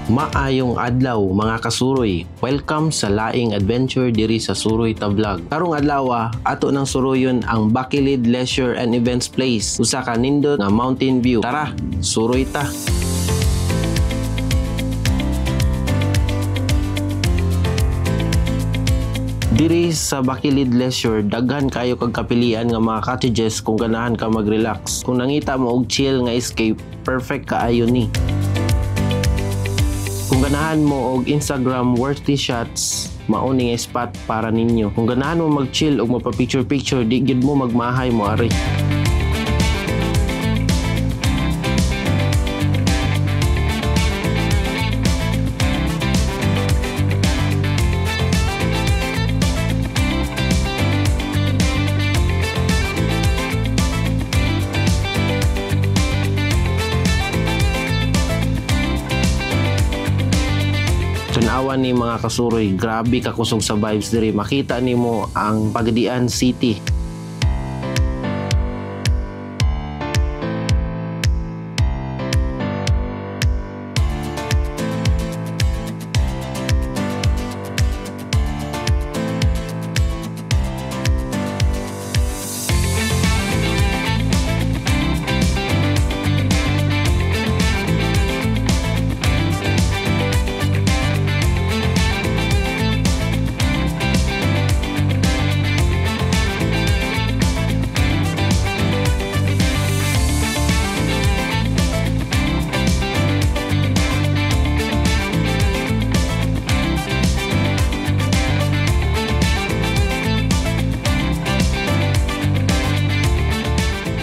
Maayong adlaw mga kasuroy. Welcome sa laing adventure diri sa Suroy Ta Vlog. Karong adlaw ato nang suroyon ang Bacolod Leisure and Events Place. Usa ka nindot nga mountain view. Tara, suroy ta. Diri sa Bacolod Leisure, daghan kayo kag kapilian nga mga cottages kung ganahan ka mag-relax. Kung nangita mo og chill nga escape, perfect kaayo ni. Kung ganahan mo og Instagram worthy shots, mauni nga spot para ninyo. Kung ganahan mo mag-chill og mapa-picture-picture, di gid mo magmahay mo ari. Tanawan ni mga kasuroy, grabe ka kusog sa vibes diri. Makita nimo ang Pagadian City.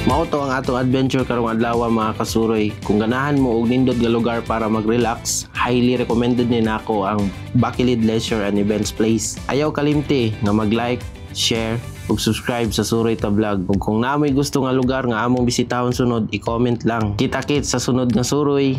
Mao to ang atong adventure karong adlaw mga kasuroy. Kung ganahan mo og nindot nga lugar para mag-relax, highly recommended ni nako ang Bacolod Leisure and Events Place. Ayaw kalimti nga mag-like, share ug subscribe sa Suroy Ta Vlog. Ug kung namoy gusto nga lugar nga among bisitahon sunod, i-comment lang. Kita-kits sa sunod nga suroy.